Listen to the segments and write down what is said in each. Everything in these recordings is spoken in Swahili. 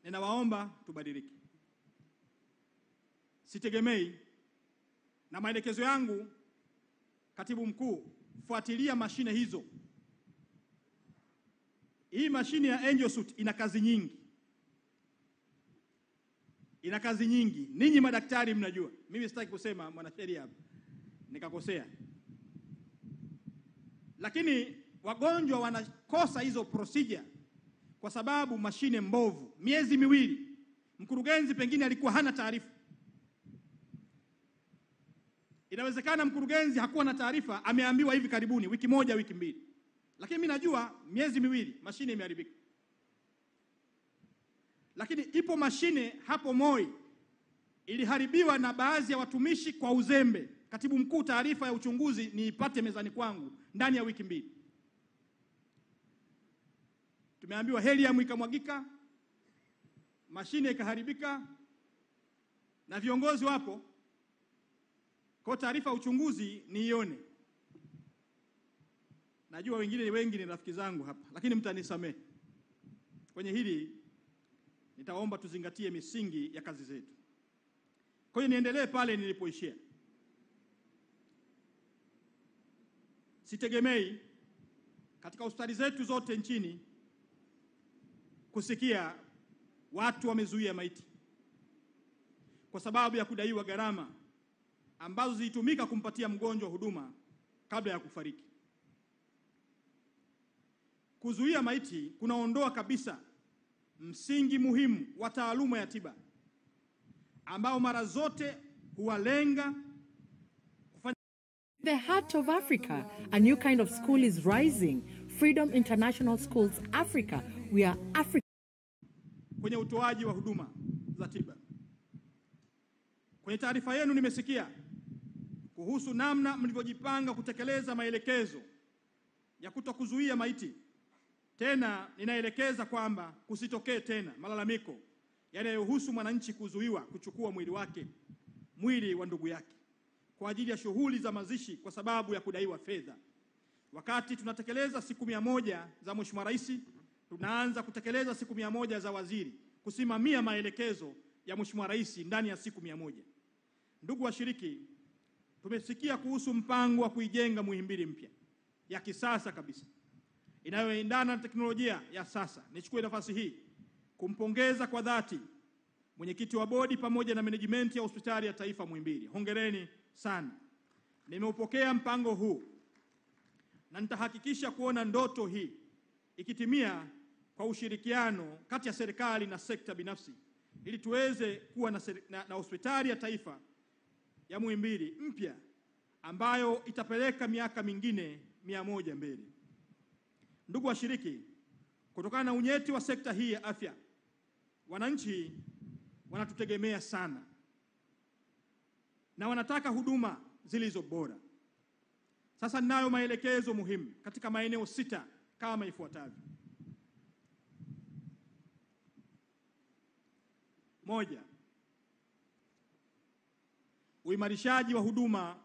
ninawaomba tubadilike. Sitegemei, na maelekezo yangu Katibu Mkuu, fuatilia mashine hizo. Hii mashine ya Angel Suit ina kazi nyingi. Ina kazi nyingi. Ninyi madaktari mnajua. Mimi sitaki kusema mwanasheria hapa nikakosea. Lakini wagonjwa wanakosa hizo procedure kwa sababu mashine mbovu. Miezi miwili mkurugenzi pengine alikuwa hana taarifa. Inawezekana mkurugenzi hakuwa na taarifa, ameambiwa hivi karibuni, wiki moja, wiki mbili. Lakini mimi najua miezi miwili mashine imeharibika. Lakini ipo mashine hapo Moi iliharibiwa na baadhi ya watumishi kwa uzembe. Katibu Mkuu, taarifa ya uchunguzi niipate mezani kwangu ndani ya wiki mbili. Tumeambiwa helium ikamwagika, mashine ikaharibika, na viongozi wapo. Kwa taarifa ya uchunguzi niione. Najua wengi ni rafiki zangu hapa, lakini mtanisamehe. Kwenye hili nitaomba tuzingatie misingi ya kazi zetu. Kwa hiyo niendelee pale nilipoishia. Sitegemei katika hospitali zetu zote nchini kusikia watu wamezuia maiti kwa sababu ya kudaiwa gharama ambazo zilitumika kumpatia mgonjwa huduma kabla ya kufariki. Kuzuia maiti kunaondoa kabisa msingi muhimu wa taaluma ya tiba ambao mara zote huwalenga kufanya. The heart of Africa, a new kind of school is rising. Freedom International Schools Africa. We are Africa. Kwenye utoaji wa huduma za tiba. Kwenye taarifa yenu nimesikia kuhusu namna mlivyojipanga kutekeleza maelekezo ya kutokuzuia maiti. Tena ninaelekeza kwamba kusitokee tena malalamiko yanayohusu mwananchi kuzuiwa kuchukua mwili wa ndugu yake kwa ajili ya shughuli za mazishi kwa sababu ya kudaiwa fedha. Wakati tunatekeleza siku 100 za Mheshimiwa Rais, tunaanza kutekeleza siku 100 za waziri kusimamia maelekezo ya Mheshimiwa Rais ndani ya siku 100. Ndugu washiriki, tumesikia kuhusu mpango wa kuijenga Muhimbili mpya ya kisasa kabisa inayoendana na teknolojia ya sasa. Nichukue nafasi hii kumpongeza kwa dhati mwenyekiti wa bodi pamoja na management ya Hospitali ya Taifa Muhimbili. Hongereni sana. Nimeupokea mpango huu na nitahakikisha kuona ndoto hii ikitimia kwa ushirikiano kati ya serikali na sekta binafsi ili tuweze kuwa na Hospitali ya Taifa ya Muhimbili mpya ambayo itapeleka miaka mingine 100 mbele. Ndugu washiriki, kutokana na unyeti wa sekta hii ya afya, wananchi wanatutegemea sana na wanataka huduma zilizo bora. Sasa ninayo maelekezo muhimu katika maeneo 6 kama ifuatavyo. 1. Uimarishaji wa huduma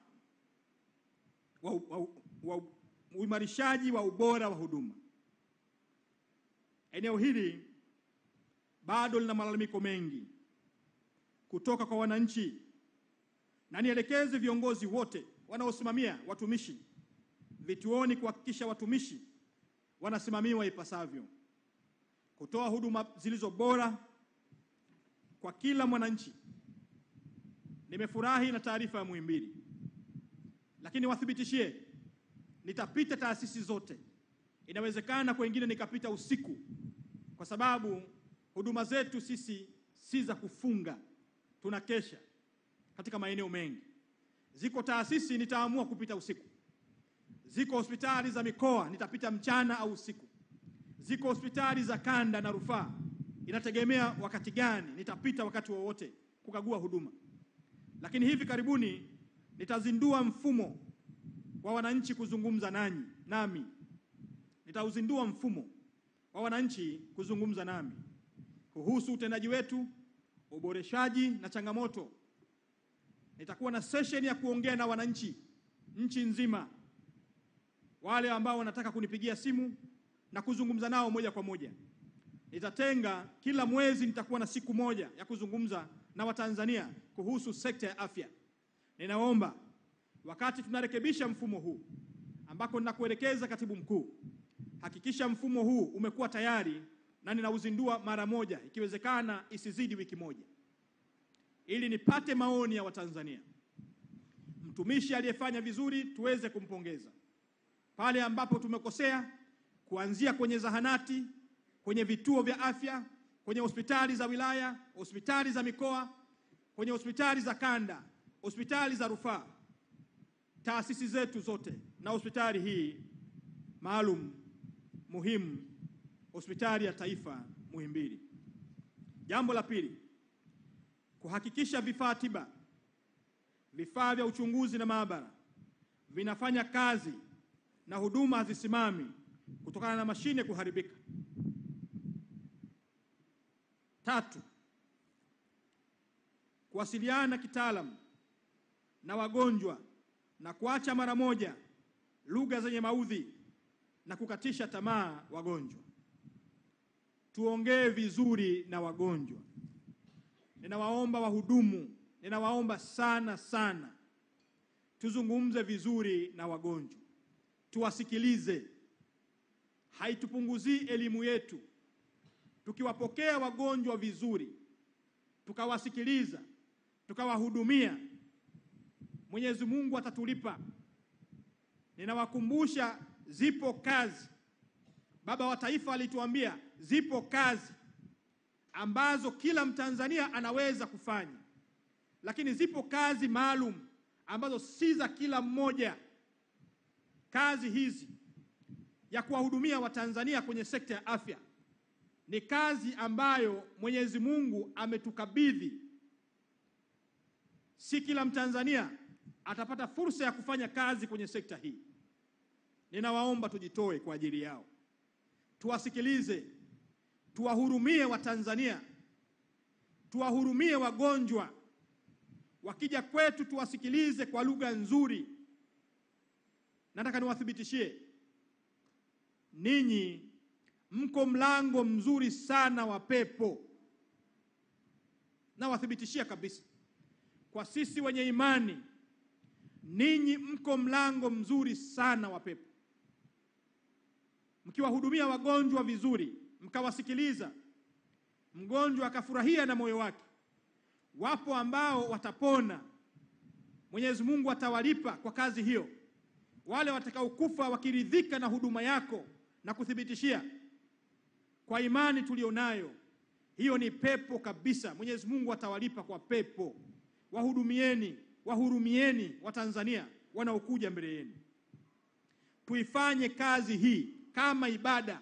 uimarishaji wa ubora wa huduma. Eneo hili bado lina malalamiko mengi kutoka kwa wananchi, na nielekeze viongozi wote wanaosimamia watumishi vituoni kuhakikisha watumishi wanasimamiwa ipasavyo, kutoa huduma zilizo bora kwa kila mwananchi. Nimefurahi na taarifa ya Muhimbili, lakini wathibitishie nitapita taasisi zote. Inawezekana kwa wengine nikapita usiku kwa sababu huduma zetu sisi si za kufunga, tunakesha katika maeneo mengi. Ziko taasisi nitaamua kupita usiku. Ziko hospitali za mikoa nitapita mchana au usiku. Ziko hospitali za kanda na rufaa, inategemea wakati gani nitapita, wakati wowote kukagua huduma. Lakini hivi karibuni nitazindua mfumo wa wananchi kuzungumza nami. Nitauzindua mfumo wa wananchi kuzungumza nami kuhusu utendaji wetu, uboreshaji na changamoto. Nitakuwa na session ya kuongea na wananchi nchi nzima, wale ambao wanataka kunipigia simu na kuzungumza nao moja kwa moja. nitatenga kila mwezi, nitakuwa na siku moja ya kuzungumza na Watanzania kuhusu sekta ya afya. Ninaomba wakati tunarekebisha mfumo huu ambako ninakuelekeza Katibu Mkuu, hakikisha mfumo huu umekuwa tayari na ninauzindua mara moja, ikiwezekana isizidi wiki moja, ili nipate maoni ya Watanzania. Mtumishi aliyefanya vizuri tuweze kumpongeza. Pale ambapo tumekosea, kuanzia kwenye zahanati, kwenye vituo vya afya, kwenye hospitali za wilaya, hospitali za mikoa, kwenye hospitali za kanda, hospitali za rufaa, taasisi zetu zote na hospitali hii maalum muhimu, hospitali ya taifa Muhimbili. Jambo la pili, kuhakikisha vifaa tiba, vifaa vya uchunguzi na maabara vinafanya kazi na huduma hazisimami kutokana na mashine kuharibika. Tatu, kuwasiliana kitaalamu na wagonjwa na kuacha mara moja lugha zenye maudhi na kukatisha tamaa wagonjwa. Tuongee vizuri na wagonjwa. Ninawaomba wahudumu, ninawaomba sana sana, tuzungumze vizuri na wagonjwa, tuwasikilize. Haitupunguzii elimu yetu tukiwapokea wagonjwa vizuri, tukawasikiliza, tukawahudumia. Mwenyezi Mungu atatulipa. Ninawakumbusha, zipo kazi. Baba wa Taifa alituambia zipo kazi ambazo kila Mtanzania anaweza kufanya, lakini zipo kazi maalum ambazo si za kila mmoja. Kazi hizi ya kuwahudumia Watanzania kwenye sekta ya afya ni kazi ambayo Mwenyezi Mungu ametukabidhi. Si kila Mtanzania atapata fursa ya kufanya kazi kwenye sekta hii. Ninawaomba tujitoe kwa ajili yao, tuwasikilize, tuwahurumie Watanzania, tuwahurumie wagonjwa. Wakija kwetu tuwasikilize kwa lugha nzuri. Nataka niwathibitishie, ninyi mko mlango mzuri sana wa pepo. Nawathibitishia kabisa, kwa sisi wenye imani, ninyi mko mlango mzuri sana wa pepo. Mkiwahudumia wagonjwa vizuri, mkawasikiliza, mgonjwa akafurahia na moyo wake, wapo ambao watapona. Mwenyezi Mungu atawalipa kwa kazi hiyo. Wale watakaokufa wakiridhika na huduma yako, na kuthibitishia kwa imani tulionayo, hiyo ni pepo kabisa. Mwenyezi Mungu atawalipa kwa pepo. Wahudumieni, wahurumieni Watanzania wanaokuja mbele yenu. Tuifanye kazi hii kama ibada.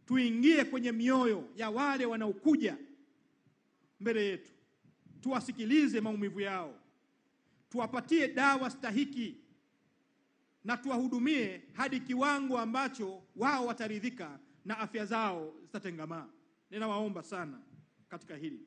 Tuingie kwenye mioyo ya wale wanaokuja mbele yetu, tuwasikilize maumivu yao, tuwapatie dawa stahiki na tuwahudumie hadi kiwango ambacho wao wataridhika na afya zao zitatengamaa. Ninawaomba sana katika hili.